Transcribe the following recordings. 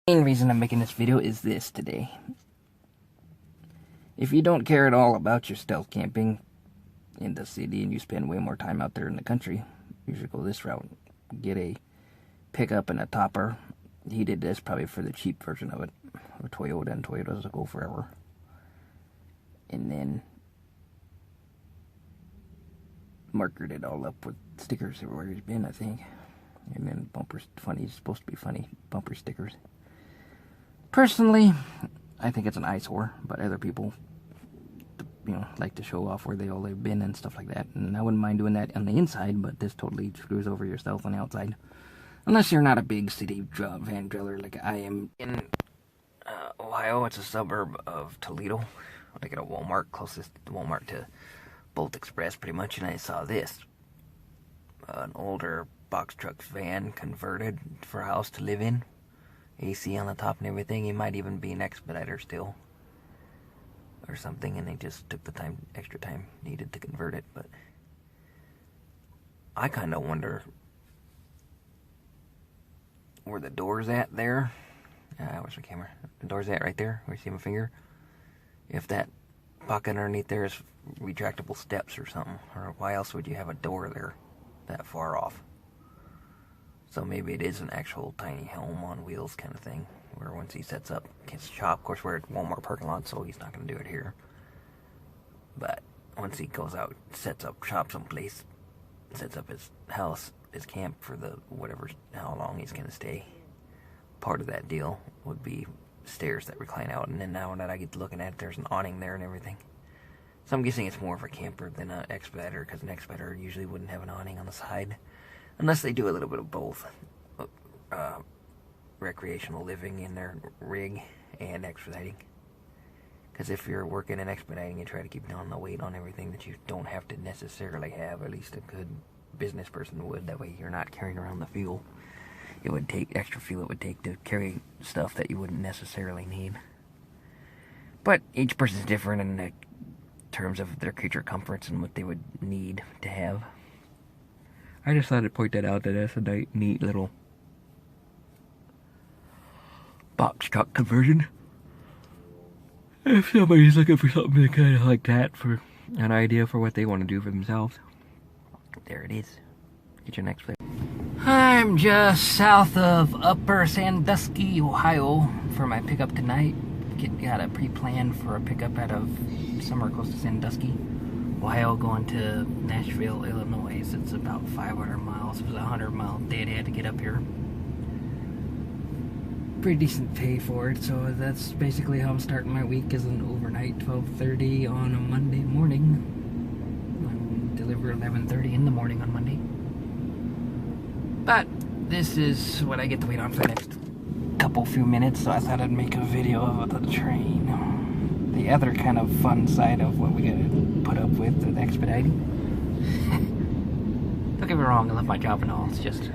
The main reason I'm making this video is this today. If you don't care at all about your stealth camping in the city and you spend way more time out there in the country, you should go this route. Get a pickup and a topper. He did this probably for the cheap version of it. Or Toyota, and Toyotas will go forever. And then markered it all up with stickers everywhere he's been, I think. And then bumpers, supposed to be funny, bumper stickers. Personally, I think it's an eyesore, but other people, you know, like to show off where they've been and stuff like that. And I wouldn't mind doing that on the inside, but this totally screws over your stealth on the outside. Unless you're not a big city van driller like I am. In Ohio, it's a suburb of Toledo. I get a Walmart, closest Walmart to Bolt Express pretty much, and I saw this. An older box truck van converted for a house to live in. AC on the top and everything. It might even be an Expediter still. Or something, and they just took the extra time needed to convert it, but I kind of wonder where the door's at there. Where's my camera? The door's at right there, where you see my finger. If that pocket underneath there is retractable steps or something, or why else would you have a door there that far off? So maybe it is an actual tiny home on wheels kind of thing, where once he sets up his shop, of course we're at Walmart parking lot, so he's not going to do it here. But once he goes out, sets up shop someplace, sets up his house, his camp for how long he's going to stay. Part of that deal would be stairs that recline out, and then now that I get looking at it, there's an awning there and everything. So I'm guessing it's more of a camper than an Expediter, because an Expediter usually wouldn't have an awning on the side, unless they do a little bit of both. Recreational living in their rig and expediting. Because if you're working and expediting, you try to keep down the weight on everything that you don't have to necessarily have. At least a good business person would. That way you're not carrying around the fuel. It would take extra fuel it would take to carry stuff that you wouldn't necessarily need. But each person's different in terms of their creature comforts and what they would need to have. I just thought I'd point that out, that that's a neat little box truck conversion. If somebody's looking for something kind of like that, for an idea for what they want to do for themselves, there it is. Get your next flip. I'm just south of Upper Sandusky, Ohio, for my pickup tonight. Got a pre-plan for a pickup out of somewhere close to Sandusky, Ohio, going to Nashville, Illinois. It's about 500 miles. It was a 100-mile day to get up here. Pretty decent pay for it, so that's basically how I'm starting my week, is an overnight 12:30 on a Monday morning. I deliver 11:30 in the morning on Monday. But this is what I get to wait on for the next few minutes, so I thought I'd make a video of the train. The other kind of fun side of what we gotta put up with expediting. Don't get me wrong, I love my job and all. It's just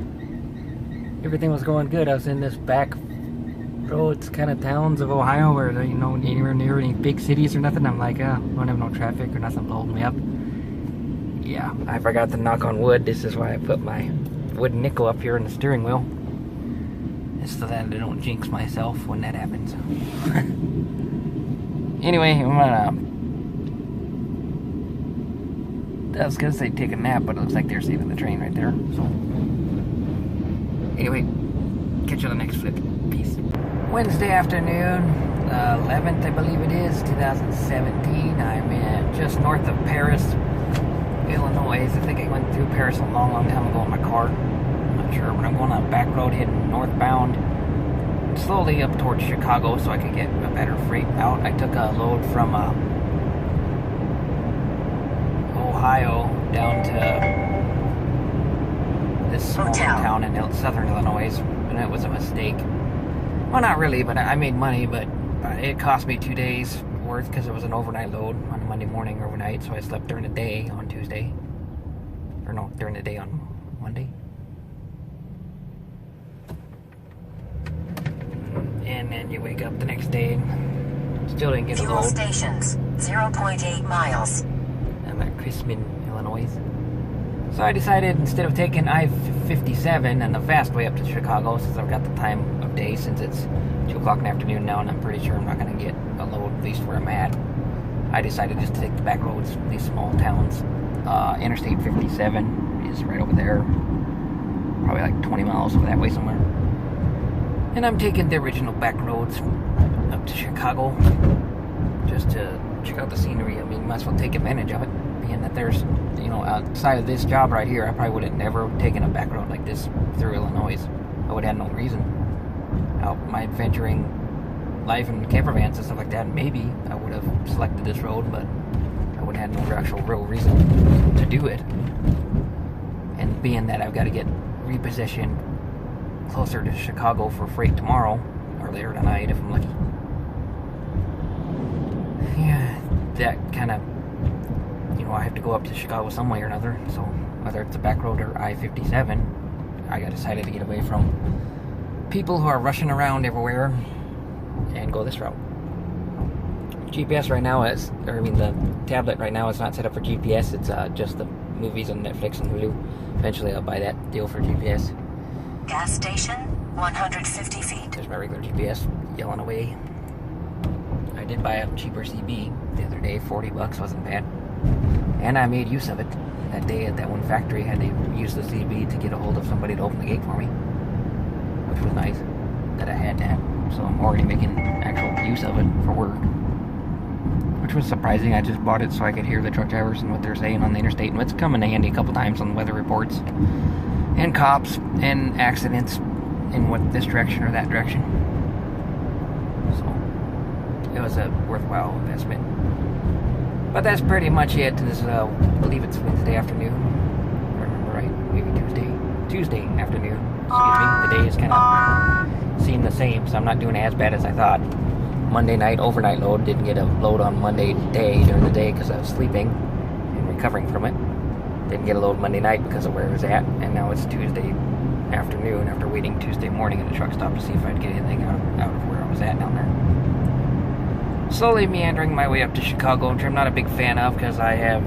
everything was going good. I was in this back roads kind of towns of Ohio where there, you know, anywhere near any big cities or nothing. I'm like, don't have no traffic or nothing holding me up. Yeah, I forgot to knock on wood. This is why I put my wooden nickel up here in the steering wheel, just so that I don't jinx myself when that happens. Anyway, I was gonna say take a nap, but it looks like they're saving the train right there. So anyway, catch you on the next flip. Peace. Wednesday afternoon, 11th, I believe it is, 2017. I'm just north of Paris, Illinois. I think I went through Paris a long time ago in my car. I'm not sure, but I'm going on a back road heading northbound, slowly up towards Chicago so I could get a better freight out. I took a load from Ohio down to this small town in southern Illinois, and it was a mistake. Well, not really, but I made money, but it cost me 2 days worth because it was an overnight load on a Monday morning overnight, so I slept during the day on Tuesday. Or no, during the day on Monday. And then you wake up the next day and still didn't get a load. Fuel stations, 0.8 miles. I'm at Crispin, Illinois. So I decided, instead of taking I-57 and the fast way up to Chicago, since I've got the time of day, since it's o'clock in the afternoon now, and I'm pretty sure I'm not going to get a load, at least where I'm at. I decided just to take the back roads, these small towns. Interstate 57 is right over there, probably like 20 miles over that way somewhere. And I'm taking the original back roads up to Chicago, just to check out the scenery. I mean, might as well take advantage of it, being that there's, you know, outside of this job right here, I probably would have never taken a back road like this through Illinois. I would have had no reason. Now, my adventuring life in camper vans and stuff like that, maybe I would have selected this road, but I would have had no actual real reason to do it. And being that I've got to get repositioned closer to Chicago for freight tomorrow, or later tonight if I'm lucky. Yeah, that kind of, you know, I have to go up to Chicago some way or another, so whether it's a back road or I-57, I got decided to get away from people who are rushing around everywhere and go this route. GPS right now is, or I mean the tablet right now is not set up for GPS, it's just the movies on Netflix and Hulu. Eventually I'll buy that deal for GPS. Gas station, 150 feet. There's my regular GPS yelling away. I did buy a cheaper CB the other day, $40, wasn't bad. And I made use of it. That day at that one factory, I had to use the CB to get a hold of somebody to open the gate for me, which was nice that I had that. So I'm already making actual use of it for work, which was surprising. I just bought it so I could hear the truck drivers and what they're saying on the interstate, and it's come in handy a couple times on the weather reports and cops and accidents in what this direction or that direction. So it was a worthwhile investment. But that's pretty much it. This is, I believe it's Wednesday afternoon, if I remember right, maybe Tuesday afternoon. Excuse me. The day is kind of seem the same, so I'm not doing as bad as I thought. Monday night overnight load, didn't get a load on Monday day during the day because I was sleeping and recovering from it. Didn't get a load Monday night because of where I was at, and now it's Tuesday afternoon after waiting Tuesday morning at a truck stop to see if I'd get anything out of where I was at down there. Slowly meandering my way up to Chicago, which I'm not a big fan of because I have,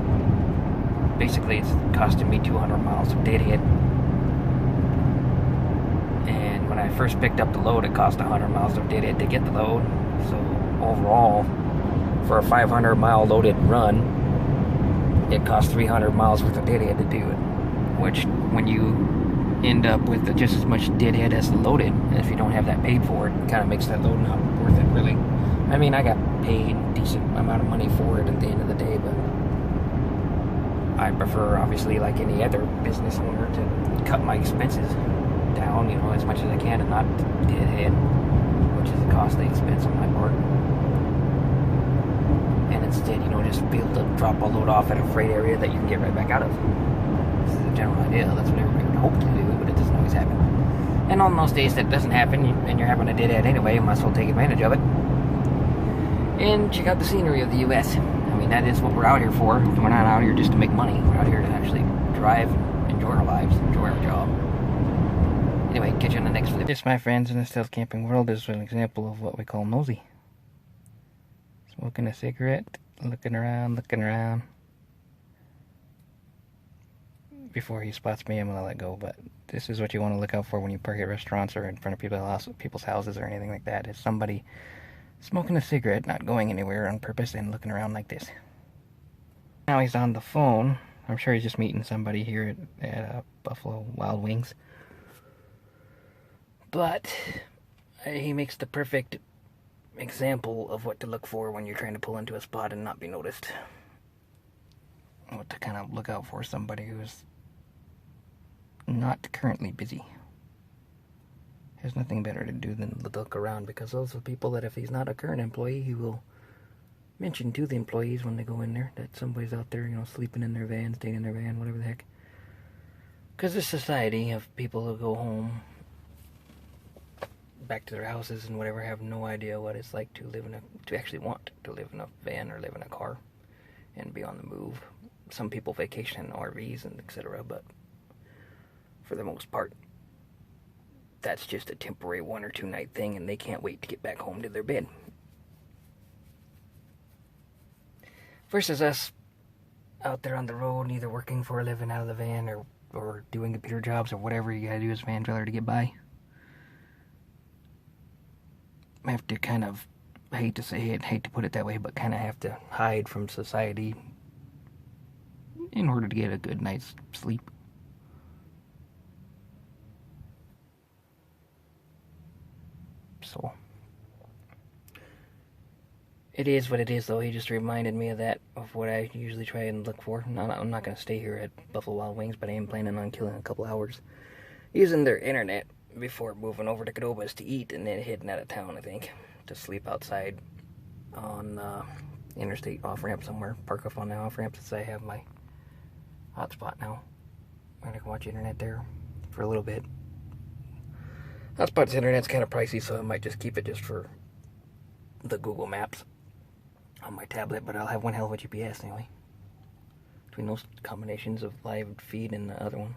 basically it's costing me 200 miles of deadhead. And when I first picked up the load, it cost 100 miles of deadhead to get the load. So overall, for a 500 mile loaded run, it costs 300 miles worth of deadhead to do it, which when you end up with just as much deadhead as the loaded, if you don't have that paid for, it kind of makes that load not worth it, really. I mean, I got paid a decent amount of money for it at the end of the day, but I prefer, obviously, like any other business owner, to cut my expenses down, you know, as much as I can, and not deadhead, which is a costly expense on my part. And instead, you know, just be able to drop a load off at a freight area that you can get right back out of. This is the general idea. That's what everybody would hope to do, but it doesn't always happen. And on those days that doesn't happen, and you're having a deadhead anyway, you might as well take advantage of it and check out the scenery of the U.S. I mean, that is what we're out here for. We're not out here just to make money. We're out here to actually drive, enjoy our lives, enjoy our job. Anyway, catch you on the next flip. This, my friends, in the stealth camping world is an example of what we call nosy. Smoking a cigarette, looking around. Before he spots me, I'm going to let go, but this is what you want to look out for when you park at restaurants or in front of people's houses or anything like that, is somebody smoking a cigarette, not going anywhere on purpose, and looking around like this. Now he's on the phone. I'm sure he's just meeting somebody here at Buffalo Wild Wings. But he makes the perfect example of what to look for when you're trying to pull into a spot and not be noticed. What to kind of look out for somebody who's not currently busy. There's nothing better to do than look around, because those are people that if he's not a current employee, he will mention to the employees when they go in there that somebody's out there, you know, sleeping in their van, staying in their van, whatever the heck. Because this society of people who go home, back to their houses and whatever, have no idea what it's like to actually want to live in a van or live in a car and be on the move. Some people vacation in RVs and etc., but for the most part, that's just a temporary 1 or 2 night thing, and they can't wait to get back home to their bed. Versus us out there on the road, either working for a living out of the van or doing computer jobs or whatever you gotta do as a van trailer to get by. have to kind of, I hate to say it, hate to put it that way, but kind of have to hide from society in order to get a good night's sleep. So, it is what it is, though. He just reminded me of that, of what I usually try and look for. I'm not going to stay here at Buffalo Wild Wings, but I am planning on killing a couple hours using their internet before moving over to Cadobas to eat and then heading out of town, I think, to sleep outside on interstate off-ramp somewhere. Park up on the off-ramp since I have my hotspot now. And I can watch internet there for a little bit. Hotspot's internet's kind of pricey, so I might just keep it just for the Google Maps on my tablet, but I'll have one hell of a GPS anyway. Between those combinations of live feed and the other one.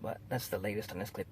But that's the latest on this clip.